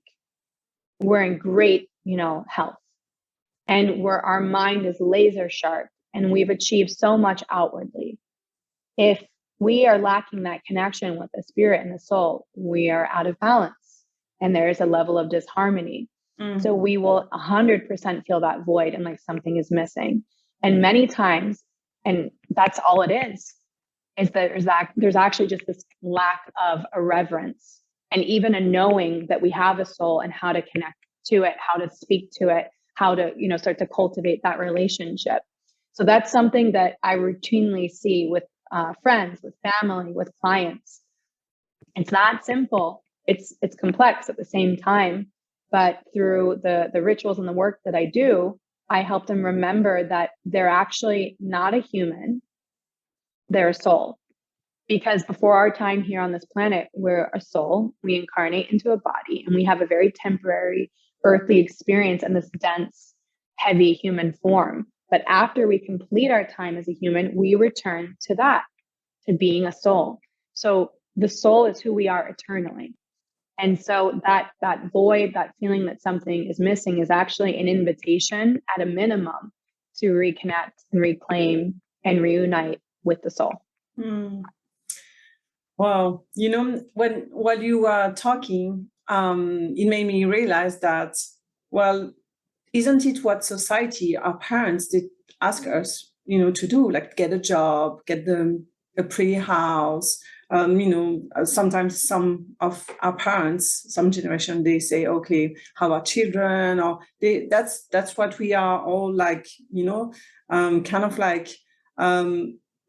we're in great, health, and where our mind is laser sharp and we've achieved so much outwardly. If we are lacking that connection with the spirit and the soul, we are out of balance and there is a level of disharmony. So we will 100% feel that void and like something is missing. And many times, and that's all it is that there's actually just this lack of a reverence and even a knowing that we have a soul and how to connect to it, how to speak to it, how to, start to cultivate that relationship. So that's something that I routinely see with friends, with family, with clients. It's not simple. It's complex at the same time. But through the rituals and the work that I do, I help them remember that they're actually not a human, they're a soul. Because before our time here on this planet, we're a soul, we incarnate into a body, and we have a very temporary earthly experience in this dense, heavy human form. But after we complete our time as a human, we return to that, to being a soul. So the soul is who we are eternally. And so that void, that feeling that something is missing is actually an invitation at a minimum to reconnect and reclaim and reunite with the soul. Wow. While you were talking, it made me realize that, well, isn't it what society, our parents did ask us, to do, like get a job, get a pretty house. Sometimes some of our parents, some generation, they say, okay, how about children? Or that's what we are all like, kind of like, that's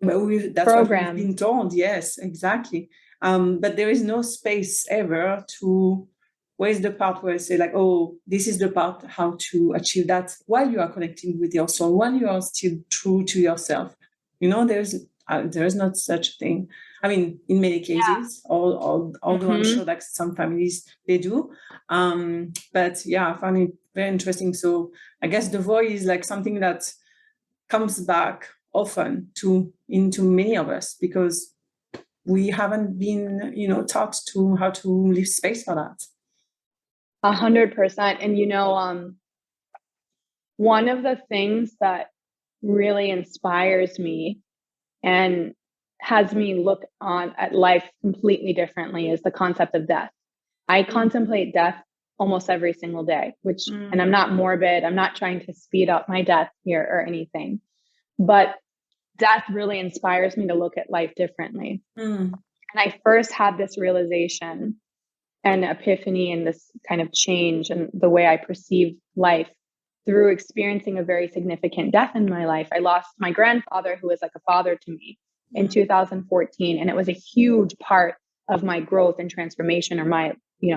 what we've been told. Yes, exactly. But there is no space ever to, where's the part where I say like, oh, this is the part how to achieve that while you are connecting with your soul, while you are still true to yourself. There is not such a thing. I mean, in many cases, although I'm sure like some families, they do. But yeah, I find it very interesting. So I guess the voice is like something that comes back often into many of us because we haven't been, taught to how to leave space for that. 100%. And, one of the things that really inspires me and has me look at life completely differently is the concept of death. I contemplate death almost every single day, and I'm not morbid. I'm not trying to speed up my death here or anything, but death really inspires me to look at life differently. And I first had this realization and epiphany and this kind of change in the way I perceive life through experiencing a very significant death in my life. I lost my grandfather, who was like a father to me, in 2014. And it was a huge part of my growth and transformation, or my,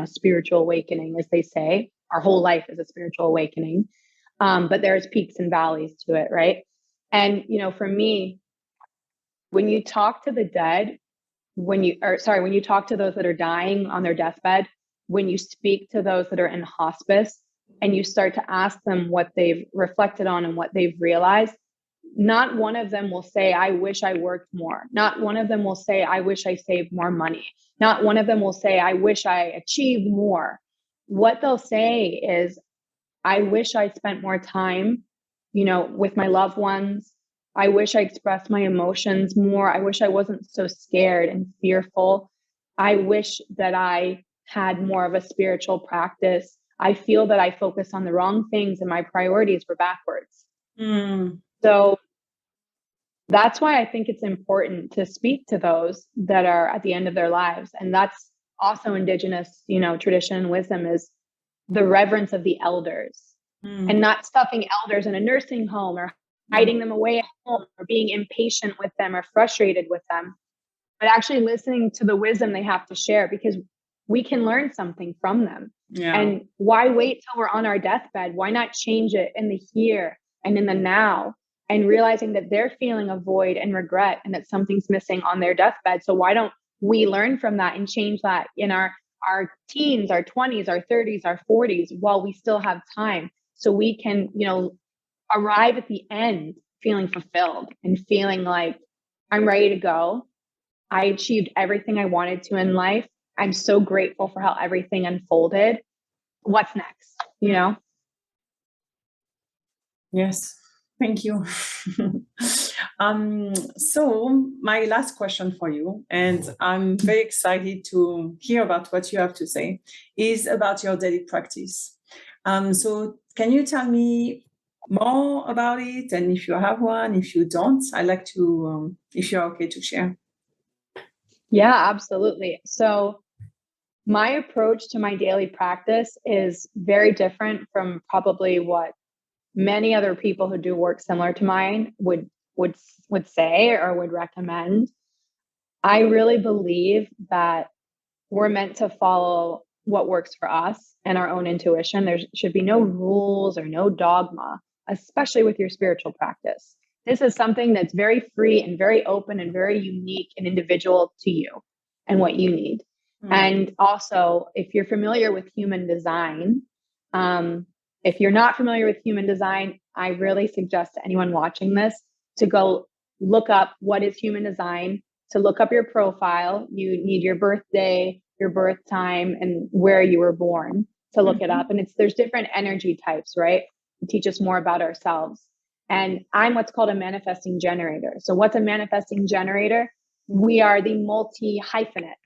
spiritual awakening, as they say. Our whole life is a spiritual awakening. But there's peaks and valleys to it, right? And, for me, when you talk to the dead, when you talk to those that are dying on their deathbed, when you speak to those that are in hospice and you start to ask them what they've reflected on and what they've realized, not one of them will say, I wish I worked more. Not one of them will say, I wish I saved more money. Not one of them will say, I wish I achieved more. What they'll say is, I wish I spent more time, with my loved ones. I wish I expressed my emotions more. I wish I wasn't so scared and fearful. I wish that I had more of a spiritual practice. I feel that I focus on the wrong things and my priorities were backwards. So that's why I think it's important to speak to those that are at the end of their lives. And that's also Indigenous, tradition and wisdom, is the reverence of the elders. and not stuffing elders in a nursing home or hiding them away at home or being impatient with them or frustrated with them, but actually listening to the wisdom they have to share, because we can learn something from them. Yeah. And why wait till we're on our deathbed? Why not change it in the here and in the now, and realizing that they're feeling a void and regret and that something's missing on their deathbed? So why don't we learn from that and change that in our teens, our 20s, our 30s, our 40s, while we still have time, so we can, arrive at the end feeling fulfilled and feeling like I'm ready to go. I achieved everything I wanted to in life. I'm so grateful for how everything unfolded. What's next? Yes. Thank you. So my last question for you, and I'm very excited to hear about what you have to say, is about your daily practice. So can you tell me more about it? And if you have one, if you don't, I'd like to, if you're okay to share. Yeah, absolutely. So my approach to my daily practice is very different from probably what many other people who do work similar to mine would say or would recommend. I really believe that we're meant to follow what works for us and our own intuition. There should be no rules or no dogma, especially with your spiritual practice. This is something that's very free and very open and very unique and individual to you and what you need. And also, if you're familiar with human design, if you're not familiar with human design, I really suggest to anyone watching this to go look up what is human design, to look up your profile. You need your birthday, your birth time, and where you were born to look it up. And there's different energy types, right? It teaches us more about ourselves. And I'm what's called a manifesting generator. So what's a manifesting generator? We are the multi-hyphenates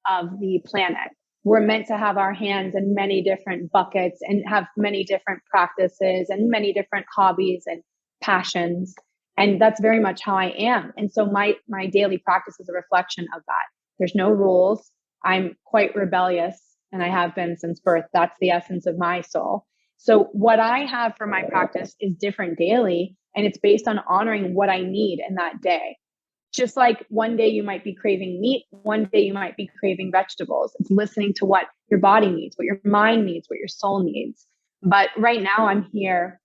of the planet. We're meant to have our hands in many different buckets and have many different practices and many different hobbies and passions. And that's very much how I am. And so my daily practice is a reflection of that. There's no rules. I'm quite rebellious, and I have been since birth. That's the essence of my soul. So what I have for my practice is different daily, and it's based on honoring what I need in that day. Just like one day you might be craving meat, one day you might be craving vegetables. It's listening to what your body needs, what your mind needs, what your soul needs. But right now I'm here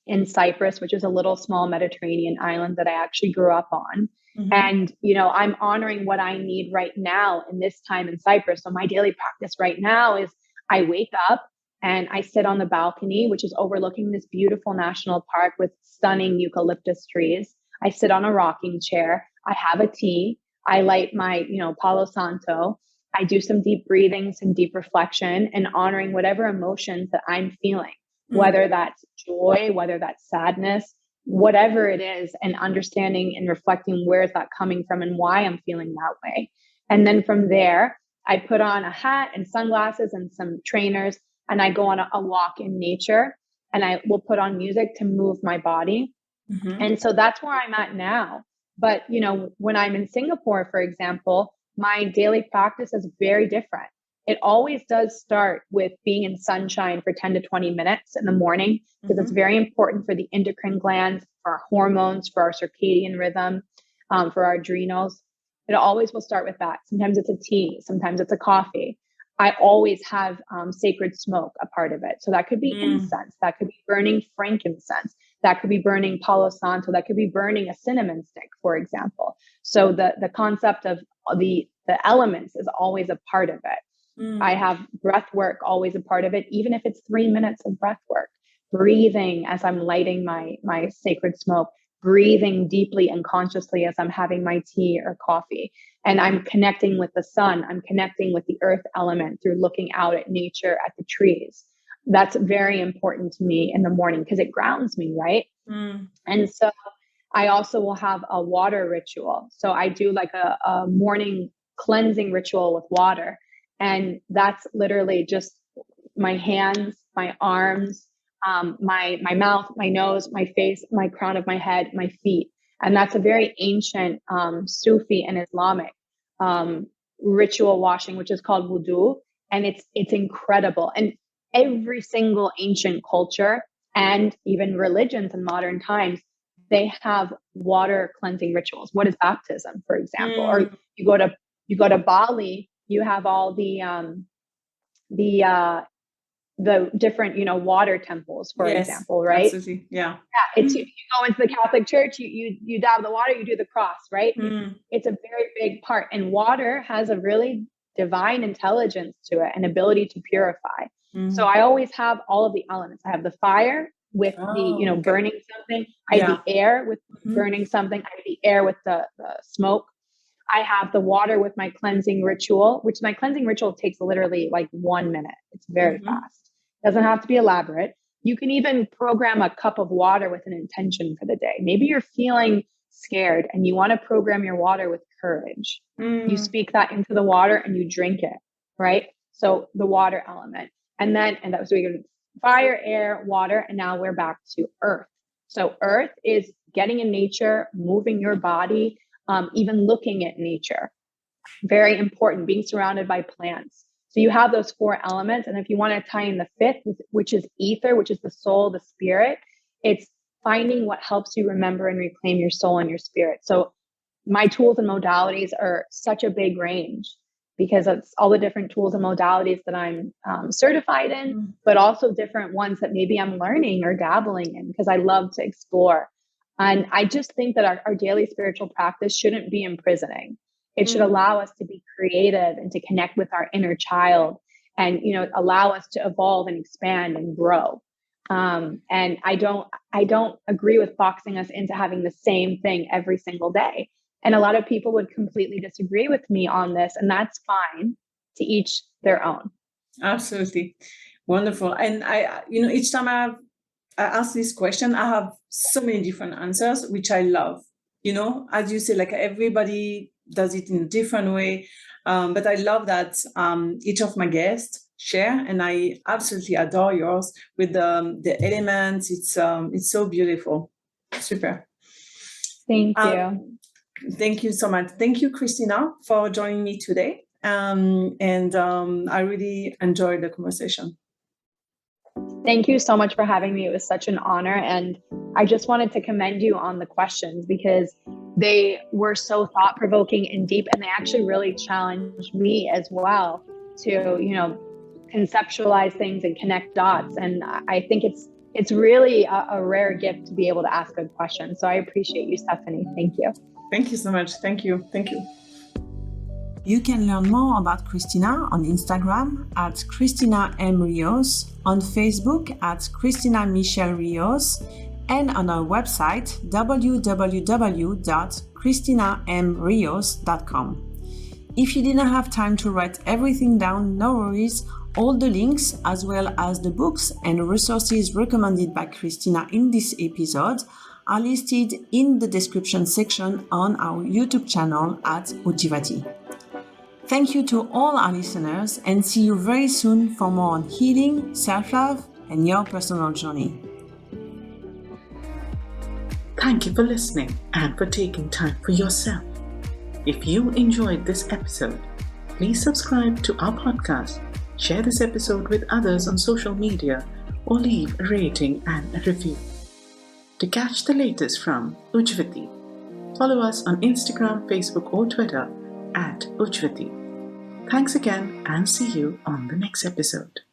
in Cyprus, which is a little small Mediterranean island that I actually grew up on. And, I'm honoring what I need right now in this time in Cyprus. So my daily practice right now is I wake up and I sit on the balcony, which is overlooking this beautiful national park with stunning eucalyptus trees. I sit on a rocking chair. I have a tea. I light my, Palo Santo. I do some deep breathing, some deep reflection, and honoring whatever emotions that I'm feeling, whether that's joy, whether that's sadness, whatever it is, and understanding and reflecting where is that coming from and why I'm feeling that way. And then from there, I put on a hat and sunglasses and some trainers, and I go on a walk in nature, and I will put on music to move my body. And so that's where I'm at now. But, when I'm in Singapore, for example, my daily practice is very different. It always does start with being in sunshine for 10 to 20 minutes in the morning, because it's very important for the endocrine glands, for our hormones, for our circadian rhythm, for our adrenals. It always will start with that. Sometimes it's a tea, sometimes it's a coffee. I always have sacred smoke a part of it. So that could be incense, that could be burning frankincense, that could be burning Palo Santo, that could be burning a cinnamon stick, for example. So the concept of the elements is always a part of it. I have breath work always a part of it, even if it's 3 minutes of breath work, breathing as I'm lighting my sacred smoke, breathing deeply and consciously as I'm having my tea or coffee. And I'm connecting with the sun. I'm connecting with the earth element through looking out at nature, at the trees. That's very important to me in the morning because it grounds me, right? And so I also will have a water ritual. So I do like a morning cleansing ritual with water. And that's literally just my hands, my arms, my mouth, my nose, my face, my crown of my head, my feet. And that's a very ancient Sufi and Islamic ritual washing, which is called wudu. And it's incredible. And every single ancient culture and even religions in modern times, they have water cleansing rituals. What is baptism, for example? Or you go to Bali, you have all the different, water temples, for example, right? Absolutely. Yeah. It's you go into the Catholic Church, you dab the water, you do the cross, right? It's a very big part. And water has a really divine intelligence to it, an ability to purify. So I always have all of the elements. I have the fire with the, burning something. I have the air with burning something. I have the air with the smoke. I have the water with my cleansing ritual, which my cleansing ritual takes literally like 1 minute. It's very fast. Doesn't have to be elaborate. You can even program a cup of water with an intention for the day. Maybe you're feeling scared and you want to program your water with courage. You speak that into the water and you drink it, right? So the water element. And that was, we go to fire, air, water, and now we're back to earth. So earth is getting in nature, moving your body, even looking at nature. Very important, being surrounded by plants. So you have those 4 elements. And if you want to tie in the 5th, which is ether, which is the soul, the spirit, it's finding what helps you remember and reclaim your soul and your spirit. So my tools and modalities are such a big range because it's all the different tools and modalities that I'm certified in, but also different ones that maybe I'm learning or dabbling in because I love to explore. And I just think that our daily spiritual practice shouldn't be imprisoning. It should allow us to be creative and to connect with our inner child and, allow us to evolve and expand and grow. And I don't agree with boxing us into having the same thing every single day. And a lot of people would completely disagree with me on this, and that's fine. To each their own. Absolutely. Wonderful. And each time I ask this question, I have so many different answers, which I love. As you say, like everybody does it in a different way. But I love that each of my guests share, and I absolutely adore yours with the elements. It's so beautiful. Super. Thank you. Thank you so much. Thank you, Christina, for joining me today. I really enjoyed the conversation. Thank you so much for having me. It was such an honor. And I just wanted to commend you on the questions because they were so thought-provoking and deep, and they actually really challenged me as well to, conceptualize things and connect dots. And I think it's really a rare gift to be able to ask good questions. So I appreciate you, Stephanie. Thank you. Thank you so much. Thank you. Thank you. You can learn more about Christina on Instagram at Christina M. Rios, on Facebook at Christina Michele Rios, and on our website www.christinamrios.com. If you didn't have time to write everything down, no worries. All the links, as well as the books and resources recommended by Christina in this episode, are listed in the description section on our YouTube channel at Ujjivati. Thank you to all our listeners, and see you very soon for more on healing, self-love, and your personal journey. Thank you for listening and for taking time for yourself. If you enjoyed this episode, please subscribe to our podcast, share this episode with others on social media, or leave a rating and a review. To catch the latest from Ujjivati, follow us on Instagram, Facebook, or Twitter at Ujjivati. Thanks again, and see you on the next episode.